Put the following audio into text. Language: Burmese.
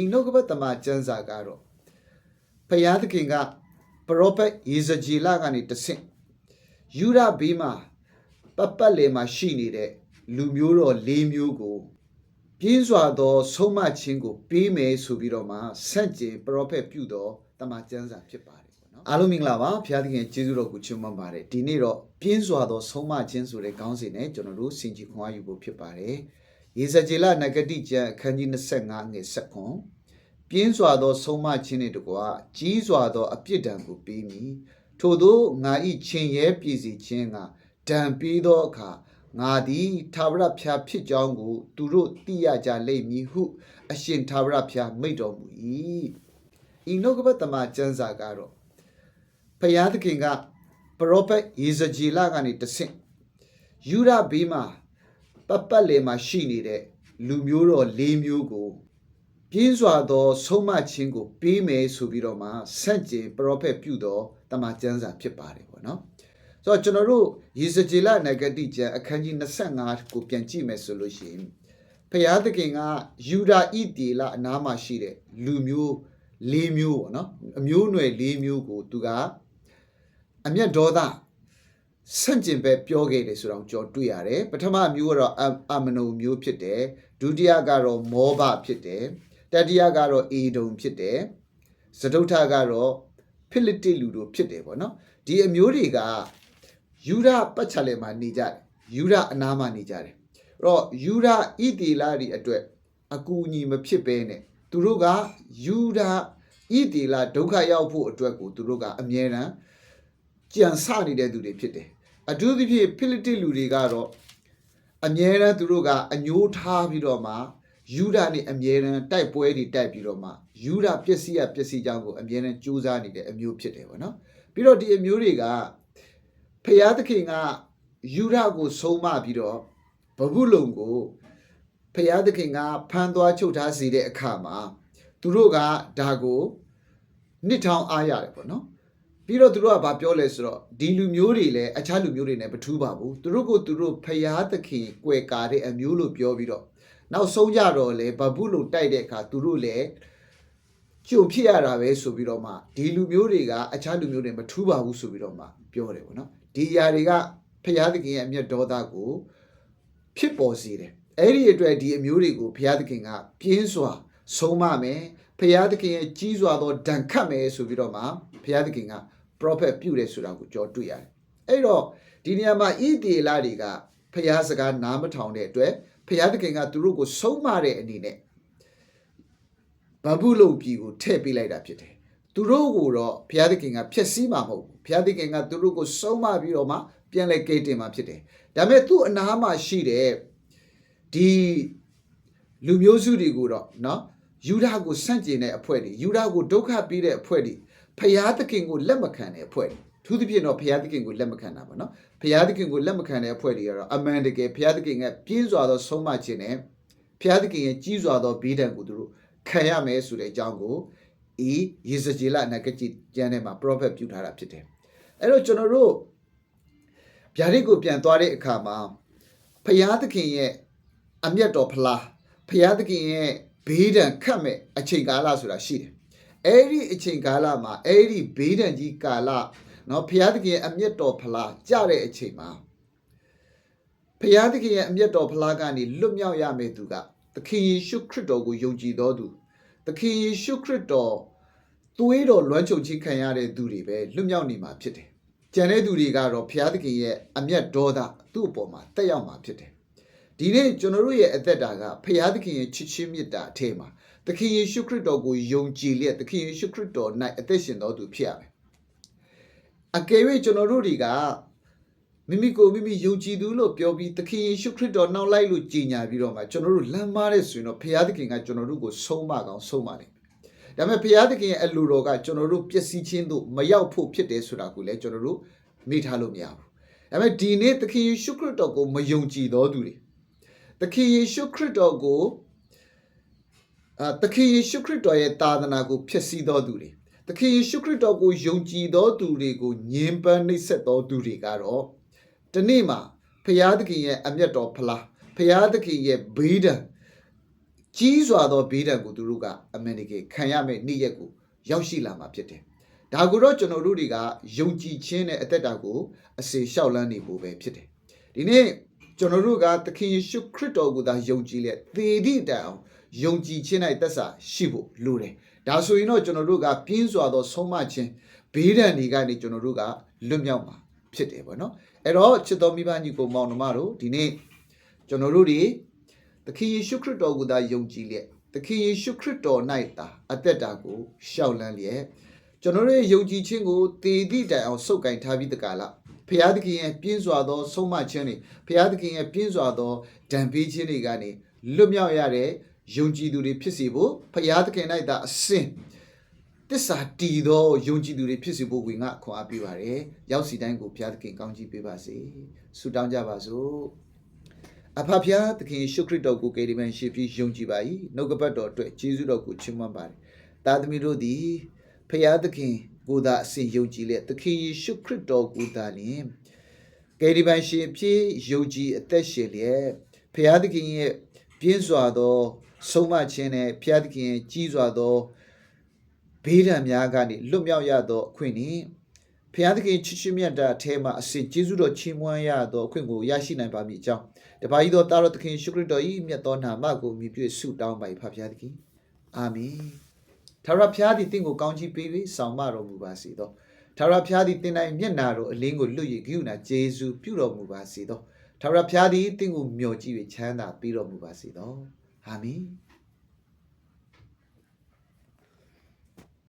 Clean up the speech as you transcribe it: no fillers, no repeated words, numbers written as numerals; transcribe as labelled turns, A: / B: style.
A: ဤနှုတ်ကပတ်တမန်ကျမ်းစာကတော့ဖယားသခင်ကပရောဖက်ယေဇကျေလကနေတဆင့်ယူဒဘေးမှာပတ်လည်မှာရှိနေတဲ့လူမျိုးတော်၄မျိုးကိုပြင်းစွာသောဆုံးမခြင်းကိုပေးမယ်ဆိုပြီးတော့မှဆန့်ကျင်ပရောဖက်ပြုတော်တမန်ကျမ်းစာဖြစ်ပါတယ်ပေါ့နော်အားလုံးမင်္ဂလာပါဘုရားသခင်ကျေးဇူးတော်ကိုချီးမွမ်းပါတယ်ဒီနေ့တော့ပြင်းစွာသောဆုံးမခြင်းဆိုတဲ့ခေါင်းစဉ်နဲ့ကျွန်တော်တို့ဆင်ခြင်ခွင့်အားယူဖို့ဖြစ်ပါတယ်ယေဇကျေလနဂတိကျမ်းအခန်းကြီး25ငွေ7ပြင်းစွာသောဆုံးမခြင်းနှင့်တကွာကြီးစွာသောအပြစ်ဒဏ်ကိုပေးမည်ထို့သောငါ၏ချင်းရဲပြည်စီခြင်းကဒဏ်ပေးသောအခါငါသည်ထာဝရဘုရားဖြစ်ကြောင်းကိုသူတို့သိရကြလိမ့်မည်ဟုအရှင်ထာဝရဘုရားမိန့်တော်မူ၏ဤနှုတ်ကပတ်တမန်ကျမ်းစာကတော့ဘုရားသခင်ကပရောဖက်ယေဇကျေလကနေတဆင့်ယူဒဘေးမှာပတ်လည်မှာရှိနေတဲ့လူမျိုးတော်၄မျိုးကိုပြင်းစွာသောဆုံးမခြင်းကိုပေးမယ်ဆိုပြီးတော့မှဆန့်ကျင်ပရောဖက်ပြုတော်တမန်ကျမ်းစာဖြစ်ပါတယ်ပေါ့နော်ဆိုတော့ကျွန်တော်တို့ယေဇကျေလနဂတိကျမ်းအခန်းကြီး25ကိုပြန်ကြည့်မယ်ဆိုလို့ရှိရင်ဘုရားသခင်ကယူဒဣတေလအနားမှာရှိတဲ့လူမျိုး၄မျိုးပေါ့နော်အမျိုးအနွယ်၄မျိုးကိုသူကအမျက်ဒေါသဆန့်ကျင်ဘက်ပြောခဲ့တယ်ဆိုတော့ကြော်တွေ့ရတယ်ပထမမျိုးကတော့အမနုမျိုးဖြစ်တယ်ဒုတိယကတော့မောဘဖြစ်တယ်တတိယကတော့အေဒုံဖြစ်တယ်စတုထကတော့ဖိလိတိလူတို့ဖြစ်တယ်ပေါ့နော်ဒီအမျိုးတွေကယူဒပတ်ချလဲမှာနေကြတယ်ယူဒအနားမှာနေကြတယ်အဲ့တော့ယူဒဣတေလတွေအတွက်အကူအညီမဖြစ်ဘဲနဲ့သူတို့ကယူဒဣတေလဒုက္ခရောက်ဖို့အတွက်ကိုသူတို့ကအမြဲတမ်းကြံစနေတဲ့သူတွေဖြစ်တယ်အထူးသဖြင့်ဖိလိတိလူတွေကတော့အမြဲတမ်းသူတို့ကအညှိုးထားပြီးတော့မှယူဒနဲ့အမြဲတမ်းတိုက်ပွဲတွေတိုက်ပြီးတော့မှယူဒပျက်စီးကြောင်းကိုအမြဲတမ်းကြိုးစားနေတဲ့အမျိုးဖြစ်တယ်ပေါ့နော်ပြီးတော့ဒီအမျိုးတွေကဖျားသခင်ကယူဒကိုဆုံးမပြီးတော့ဗဗုလုန်ကိုဖျားသခင်ကဖမ်းသွားချုပ်ထားစေတဲ့အခါမှာသူတို့ကဒါကိုနှစ်ထောင်အားရတယ်ပေါ့နော်ပြီးတော့သူတို့ကဘာပြောလဲဆိုတော့ဒီလူမျိုးတွေလည်းအခြားလူမျိုးတွေနဲ့မထူးပါဘူးသူတို့ကိုသူတို့ဖျားသခင်ကွယ်ကာတဲ့အမျိုးလို့ပြောပြီးတော့နောက်ဆုံးကြတော့လေဗဗုလုန်တိုက်တဲ့အခါသူတို့လည်းကြုံဖြစ်ရတာပဲဆိုပြီးတော့မှဒီလူမျိုးတွေကအခြားလူမျိုးတွေမထူးပါဘူးဆိုပြီးတော့မှပြောတယ်ပေါ့နော်ဒီຢာတွေကဖျားသခင်ရဲ့အမျက်ဒေါသကိုဖြစ်ပေါ်စေတယ်အဲ့ဒီအတွက်ဒီအမျိုးတွေကိုဖျားသခင်ကပြင်းစွာဆုံးမမယ်ဖျားသခင်ရဲ့ကြီးစွာသောဒဏ်ခတ်မယ်ဆိုပြီးတော့မှဖျားသခင်ကပရောဖက်ပြုတယ်ဆိုတာကိုကြော်တွေ့ရတယ်အဲ့တော့ဒီနေရာမှာဣသေလတွေကဖျားစကားနားမထောင်တဲ့အတွက်ဖျားသခင်ကသူတို့ကိုဆုံးမတဲ့အနေနဲ့ဗဗုလုန်ပြည်ကိုထည့်ပေးလိုက်တာဖြစ်တယ်သူတို့ကိုတော့ဘုရားသခင်ကဖျက်ဆီးမှာမဟုတ်ဘူးဘုရားသခင်ကသူတို့ကိုဆုံးမပြီးတော့မှပြန်လဲကယ်တင်မှာဖြစ်တယ်ဒါပေမဲ့သူ့အနားမှာရှိတဲ့ဒီလူမျိုးစုတွေကိုတော့နော်ယူဒကိုဆန့်ကျင်တဲ့အဖွဲ့တွေယူဒကိုဒုက္ခပေးတဲ့အဖွဲ့တွေဘုရားသခင်ကိုလက်မခံတဲ့အဖွဲ့တွေထူးသဖြင့်တော့ဘုရားသခင်ကိုလက်မခံတာပေါ့နော်ဘုရားသခင်ကိုလက်မခံတဲ့အဖွဲ့တွေကတော့အမှန်တကယ်ဘုရားသခင်ကပြင်းစွာသောဆုံးမခြင်းနဲ့ဘုရားသခင်ရဲ့ကြီးစွာသောဘေးဒဏ်ကိုသူတို့ခံရမယ်ဆိုတဲ့အကြောင်းကိုဤယေဇကျေလနဂတိကျမ်းထဲမှာပရောဖက်ပြုထားတာဖြစ်တယ်အဲ့တော့ကျွန်တော်တို့ဗျာဒိတ်ကိုပြန်သွားတဲ့အခါမှာဘုရားသခင်ရဲ့အမျက်တော်ဖလားဘုရားသခင်ရဲ့ဘေးဒဏ်ခတ်မဲ့အချိန်ကာလဆိုတာရှိတယ်အဲ့ဒီအချိန်ကာလမှာအဲ့ဒီဘေးဒဏ်ကြီးကာလနော်ဘုရားသခင်ရဲ့အမျက်တော်ဖလားကြတဲ့အချိန်မှာဘုရားသခင်ရဲ့အမျက်တော်ဖလားကနေလွတ်မြောက်ရမယ့်သူကသခင်ယေရှုခရစ်တော်ကိုယုံကြည်တော်သူသခင်ယေရှုခရစ်တော်သွေးတော်လွှမ်းခြုံခြင်းခံရတဲ့သူတွေပဲလွတ်မြောက်နေမှာဖြစ်တယ်။ကျန်တဲ့သူတွေကတော့ဘုရားသခင်ရဲ့အမျက်ဒေါသသူ့အပေါ်မှာတက်ရောက်မှာဖြစ်တယ်။ဒီနေ့ကျွန်တော်တို့ရဲ့အသက်တာကဘုရားသခင်ရဲ့ချစ်ချင်းမေတ္တာအထက်မှာသခင်ယေရှုခရစ်တော်ကိုယုံကြည်လျက်သခင်ယေရှုခရစ်တော်၌အသက်ရှင်တော်သူဖြစ်ရမယ်။အကယ်၍ကျွန်တော်တို့တွေကမိမိကိုမိမိယုံကြည်သူလို့ပြောပြီးသခင်ယေရှုခရစ်တော်နောက်လိုက်လို့ကြီးညာပြီးတော့မှကျွန်တော်တို့လမ်းမားတဲ့ဆိုရင်တော့ဘုရားသခင်ကကျွန်တော်တို့ကိုဆုံးမကောင်းဆုံးမတယ်။ဒါပေမဲ့ဘုရားသခင်ရဲ့အလိုတော်ကကျွန်တော်တို့ပျက်စီးခြင်းတို့မရောက်ဖို့ဖြစ်တယ်ဆိုတာကိုလည်းကျွန်တော်တို့မေ့ထားလို့မရဘူး။ဒါပေမဲ့ဒီနေ့သခင်ယေရှုခရစ်တော်ကိုမယုံကြည်သောသူတွေသခင်ယေရှုခရစ်တော်ကိုသခင်ယေရှုခရစ်တော်ရဲ့သာသနာကိုဖျက်ဆီးသောသူတွေသခင်ယေရှုခရစ်တော်ကိုယုံကြည်သောသူတွေကိုညှဉ်းပန်းနှိပ်စက်သောသူတွေကတော့ဒီနေ့မှာဘုရားသခင်ရဲ့အမျက်တော်ဖလားဘုရားသခင်ရဲ့ဘေးဒဏ် ကြီးစွာသောဘေးဒဏ်ကိုသူတို့ကအမှန်တကယ်ခံရမယ့်နေ့ရက်ကိုရောက်ရှိလာမှာဖြစ်တယ်။ဒါကိုတော့ကျွန်တော်တို့တွေကယုံကြည်ခြင်းနဲ့အသက်တာကိုအစေလျှောက်လန်းနေဖို့ပဲဖြစ်တယ်။ဒီနေ့ကျွန်တော်တို့ကသခင်ယေရှုခရစ်တော်ကိုသာယုံကြည်လက်သေသည့်တိုင်အောင်ယုံကြည်ခြင်း၌သက်စာရှိဖို့လိုတယ်။ဒါဆိုရင်တော့ကျွန်တော်တို့ကပြင်းစွာသောဆုံးမခြင်းဘေးဒဏ်တွေကနေကျွန်တော်တို့ကလွတ်မြောက်မှာဖြစ်တယ်ပေါ့နော်။အဲ့တော့ချစ်တော်မိဘညီကိုမောင်နှမတို့ဒီနေ့ကျွန်တော်တို့တွေသခင်ယေရှုခရစ်တော်ကိုသာယုံကြည်လက်သခင်ယေရှုခရစ်တော်၌သာအသက်တာကိုရှောက်လန်းလျက်ကျွန်တော်တို့ရဲ့ယုံကြည်ခြင်းကိုသေသည့်တိုင်အောင်စုပ်ကိုင်ထားပြီးတကားလားဖျားသခင်ရဲ့ပြင်းစွာသောဆုံးမခြင်းတွေဖျားသခင်ရဲ့ပြင်းစွာသောဒဏ်ပေးခြင်းတွေကနေလွတ်မြောက်ရတဲ့ယုံကြည်သူတွေဖြစ်စေဖို့ဖျားသခင်၌သာအစဉ်တစ္ဆာတည်သောယုံကြည်သူတွေဖြစ်စေဖို့ဝင်ငါခွန်အားပေးပါရယ်ရောက်စီတိုင်းကိုဖျားသခင်ကောင်းချီးပေးပါစေဆုတောင်းကြပါစို့အဖဖျားသခင်ရှုခရစ်တော်ကိုကယ်တင်ရှင်ဖြစ်ယုံကြည်ပါ၏နှုတ်ကပတ်တော်အတွက်ကျေးဇူးတော်ကိုချီးမွမ်းပါတယ်သားသမီးတို့သည်ဖျားသခင်ကိုသာအစဉ်ယုံကြည်လက်သခင်ယေရှုခရစ်တော်ကိုသာလျှင်ကယ်တင်ရှင်ဖြစ်ယုံကြည်အသက်ရှင်လျက်ဖျားသခင်ရဲ့ပြင်းစွာသောဆုံးမခြင်းနဲ့ဖျားသခင်ရဲ့ကြီးစွာသောဘေးဒဏ်များကနေလွတ်မြောက်ရသောအခွင့်နှင့်ဖျားသခင်ချစ်ချင်းမြတ်တာအထဲမှာအစဉ်ကျေးဇူးတော်ချီးမွမ်းရသောအခွင့်ကိုရရှိနိုင်ပါမည်အကြောင်းတပါးကြီးသောတာတော်သခင်ရှုခရစ်တော်၏မြတ်သောနာမကိုမြည်ပြည့်ဆုတောင်းပါ၏ဖျားသခင်အာမင်ထာဝရဘုရားသည်တင့်ကိုကောင်းချီးပေး၍ဆောင်မတော်မူပါစေသောထာဝရဘုရားသည်တင်တိုင်းမျက်နာတော်အလင်းကိုလွတ်၍ဂိယူနာဂျေဇုပြုတော်မူပါစေသောထာဝရဘုရားသည်တင့်ကိုမျှော်ကြည့်၍ချမ်းသာပေးတော်မူပါစေသောအာမင်